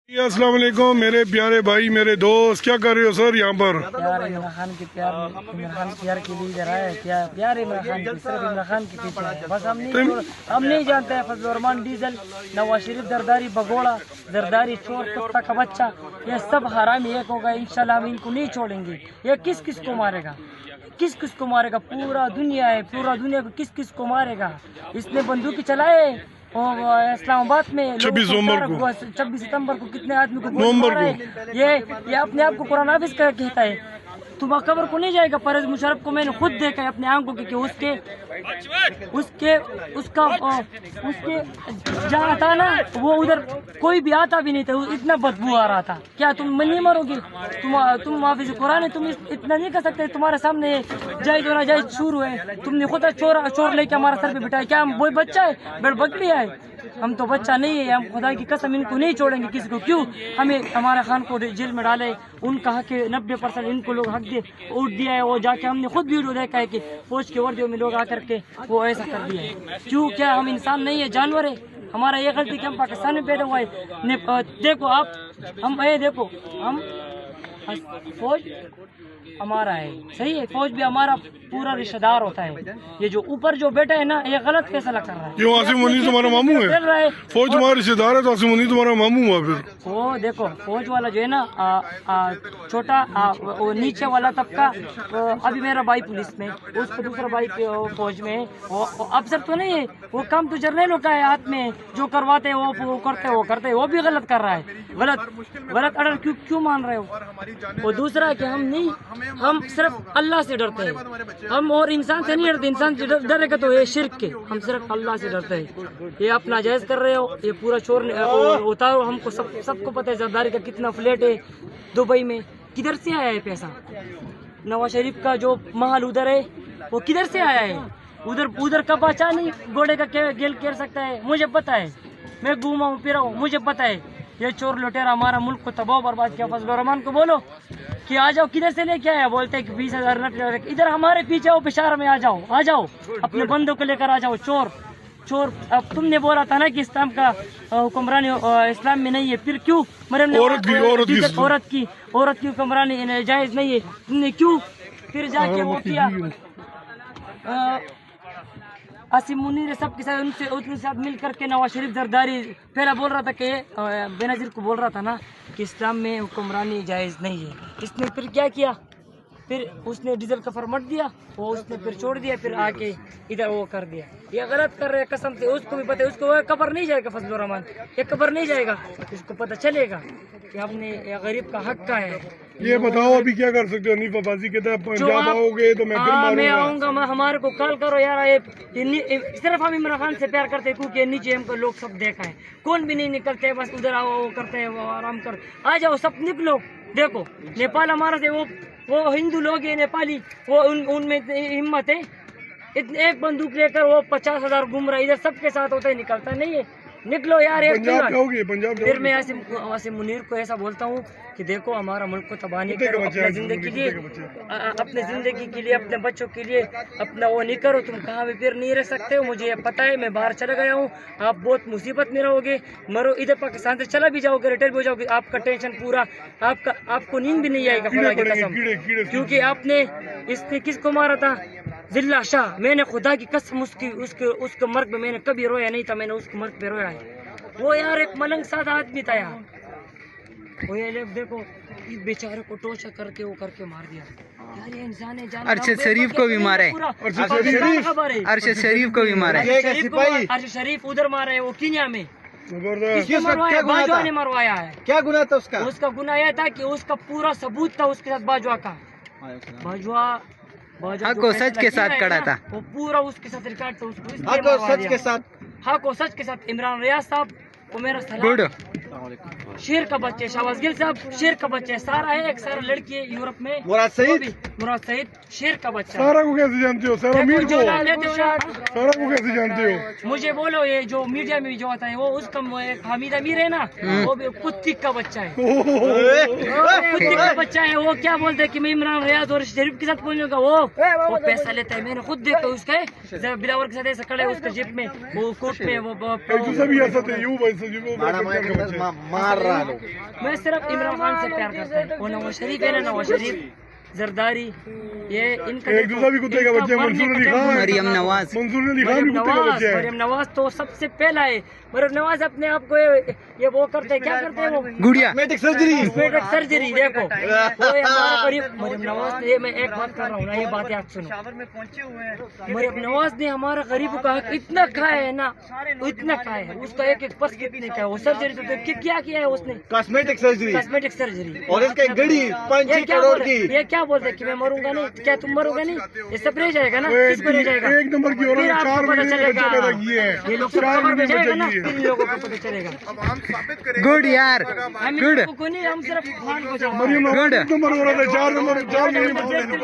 अस्सलाम वालेकुम मेरे प्यारे भाई मेरे दोस्त, क्या कर रहे हो सर यहाँ पर? प्यार इमरान खान के इमरान खान प्यार के लिए इधर आए। क्या प्यार इमरान खान की, सिर्फ इमरान खान के पीछे है। बस हम नहीं जानते हैं फजल रहमान डीजल, नवाज शरीफ जरदारी बगोड़ा, जरदारी चोर कुत्ता का बच्चा, ये सब हरामी एक होगा। इंशाल्लाह हम इनको नहीं छोड़ेंगे। ये किस किस को मारेगा, किस किस को मारेगा? पूरा दुनिया है, पूरा दुनिया को किस किस को मारेगा? इसने बंदूक चलाए इस्लामाबाद में 26 सितंबर को कितने आदमी को मारा है। ये अपने आप को कुरान हाफिज कहता है। तुम कब्र को नहीं जाएगा। परवेज मुशर्रफ को मैंने खुद देखा है अपने आंखों के उसके जहाँ था ना, वो उधर कोई भी आता भी नहीं था, इतना बदबू आ रहा था। क्या तुम नहीं मरोगे? तुम हाफिज कुरान है, तुम इतना नहीं कर सकते? तुम्हारे सामने जायज होना जायज शुरू है। तुमने खुद चोर लेके हमारे सर पे बिठाया। क्या हम वो बच्चा है, बकरी है? हम तो बच्चा नहीं है। हम खुदा की कसम इनको नहीं छोड़ेंगे किसी को। क्यों हमें हमारे खान को जेल में डाले? उनका हक 90% इनको लोग हक दे उठ दिया है। वो जाके हमने खुद वीडियो देखा है कि फौज के वर्दियों में लोग आकर के वो ऐसा कर दिया है। क्यों? क्या हम इंसान नहीं है, जानवर है? हमारा ये गलती कि हम पाकिस्तान में पैदा हुआ है। देखो आप, हम देखो हम फौज हमारा है, सही है। फौज भी हमारा पूरा रिश्तेदार होता है। ये जो ऊपर जो बेटा है ना, ये गलत फैसला कर रहा है। क्यों आसिम मुनीर तुम्हारा मामू है? फौज तुम्हारा रिश्तेदार है तो आसिम मुनीर तुम्हारा मामू हुआ फिर? वो देखो फौज वाला जो है ना, छोटा वो नीचे वाला तबका, अभी मेरा भाई पुलिस में, उसका दूसरा भाई फौज में। वो अफसर तो नहीं है, वो काम तो जर्नलों का है हाथ में। जो करवाते हैं वो करते हैं। वो भी गलत कर रहा है। गलत ऑर्डर क्यों मान रहे हो? वो दूसरा है कि हम सिर्फ अल्लाह से डरते हैं। हम और इंसान से नहीं डरते। इंसान से डरेगा तो ये शिरक के। हम सिर्फ अल्लाह से डरते हैं। ये अपना जायज कर रहे हो, ये पूरा छोड़ उतारो। हमको सबको पता है जरदारी का कितना फ्लैट है दुबई में। किधर से आया है पैसा? नवाज शरीफ का जो महल उधर है, वो किधर से आया है? उधर का बचा नहीं घोड़े का गेल कर सकता है। मुझे पता है, मैं घूमा हूँ फिरा हूँ, मुझे पता है। ये चोर लुटेरा हमारा मुल्क को तबाह बर्बाद किया। फजल रहमान को बोलो कि आ जाओ। किधर से लेके आया? बोलते हैं कि 20,000 नट इधर हमारे पीछे आओ, पेशारा में आ जाओ, अपने बंदों को लेकर आ जाओ। चोर अब तुमने बोला था ना कि इस्लाम का हुक्मरानी इस्लाम में नहीं है, फिर क्यों मरियम ने औरत की हुक्मरानी जायज नहीं है? तुमने क्यों फिर जाके वो किया? आसिम मुनीर सबके साथ उनके साथ मिल करके नवाज शरीफ जरदारी पहला बोल रहा था कि बेनजीर को बोल रहा था ना कि इस्लाम में हुक्मरानी जायज़ नहीं है। इसने फिर क्या किया? फिर उसने डीजल का फरमट दिया, वो उसने फिर छोड़ दिया, फिर आके इधर वो कर दिया। ये गलत कर रहे हैं कसम से। उसको भी पता है, उसको कब्र नहीं जाएगा फजल रहमान, ये कब्र नहीं जाएगा। उसको पता चलेगा कि आपने गरीब का हक का है। ये बताओ अभी क्या कर सकते हो? नीफा बाजी कहता है पंजाब आओगे तो मैं फिर मारूंगा। मैं आऊंगा, हमारे को कॉल करो यार। सिर्फ हम इमरान खान से प्यार करते हैं क्योंकि नीचे हमको लोग सब देखा है। कौन भी नहीं निकलते, बस उधर आओ वो करते हैं, वो आराम कर आ जाओ, सब निकलो। देखो नेपाल हमारा से वो हिंदू लोग है नेपाली, वो उनमें हिम्मत है। एक बंदूक लेकर वो 50,000 घूम रहा है। इधर सबके साथ होता है, निकलता नहीं है। निकलो यार। पंजाब फिर मैं आसिम मुनीर को ऐसा बोलता हूँ कि देखो हमारा मुल्क को तबाह नहीं करो, अपने जिंदगी के लिए, अपने बच्चों के लिए अपना वो नहीं करो। तुम कहाँ भी फिर नहीं रह सकते हो, मुझे पता है। मैं बाहर चला गया हूँ, आप बहुत मुसीबत में रहोगे, मरो। इधर पाकिस्तान से चला भी जाओगे, रिटायर भी हो जाओगे, आपका टेंशन पूरा, आपको नींद भी नहीं आएगा खुदा की कसम। क्योंकि आपने इसने किसको मारा था? जिल्ला शाह। मैंने खुदा की कसम उसके मर्ग में मैंने कभी रोया नहीं था। मैंने उसके मर्ग पे रोया है। वो यार एक मलंग सादा आदमी था यार। वो ये देखो इस बेचारे को टोचा करके वो करके मार दिया यार। ये इंसान है। अरशद शरीफ को भी मारा है। अरशद शरीफ को भी मारा है। अरशद शरीफ उधर मारा है, वो कीनिया में। बाजवा ने मरवाया है। क्या गुनाह था उसका? उसका गुनाह यह था कि उसका पूरा सबूत था उसके साथ बाजवा का। बाजवा को सच के साथ खड़ा था। वो पूरा उसके साथ रिकॉर्ड था। उसको सच के साथ, हाँ को सच के साथ। इमरान रियाज साहब वो मेरा सलाम, शेर का बच्चे। शाहबाज गिल साहब शेर का बच्चे। सारा है, एक सारा लड़की है यूरोप में, मुराद सईद शेर का बच्चा। सारा को कैसे जानते हो? सारा कैसे जानते हो? मुझे बोलो, ये जो मीडिया में जो आता है वो उसका हामिद अमीर है ना, वो भी कुत्ती का बच्चा है। कुत्ती का बच्चा है। वो क्या बोलते हैं कि मैं इमरान रियाज और शरीफ के साथ बोलूंगा। वो पैसा लेता है। मैंने खुद देखा उसका बिलावर के साथ ऐसा खड़े उसके जेब में, वो कोट में वो मार रहा है लोग। मैं सिर्फ इमरान खान से प्यार करता हूँ। वो नवाज शरीफ है ना, नवाज शरीफ, जरदारी, ये इनका एक दूसरा भी कुत्ते का बच्चा है, मंसूर अली खान, मरियम नवाज। मंसूर अली खान भी कुत्ते का बच्चा है। मरियम नवाज तो सबसे पहला है। मरियम नवाज अपने आप को ये वो करते हैं, क्या करते हैं वो, गुड़िया कॉस्मेटिक सर्जरी। Cosmetic surgery. देखो वो हमारा गरीब मरियम नवाज ने, मैं एक बात कर रहा हूँ ना, ये बात याद सुनो। मरियम नवाज ने हमारा गरीबों का हक इतना खाया है ना, इतना खाया है, उसका एक एक पर्स कितने का है, वो सर्जरी तो क्या किया है उसने, कॉस्मेटिक सर्जरी। Cosmetic surgery. और इसका एक घड़ी 5-6 करोड़ की। ये क्या बोलते हैं कि मैं मरूंगा नहीं, क्या तुम मरोगे नहीं, ये सब रह जाएगा ना, किस पर रह जाएगा, एक नंबर की औरत फिर ने आपको 4 पता महीने में चलेगा। बच्चा पैदा किए हैं। ये लोग सब 4 खबर महीने में जाएगा बच्चा ना, किए फिर हैं। इन लोगों को पता चलेगा। गुड यार हम गुड को नहीं, हम सिर्फ खान को जानते हैं। मरियम गुड नंबर औरत है, 4 महीने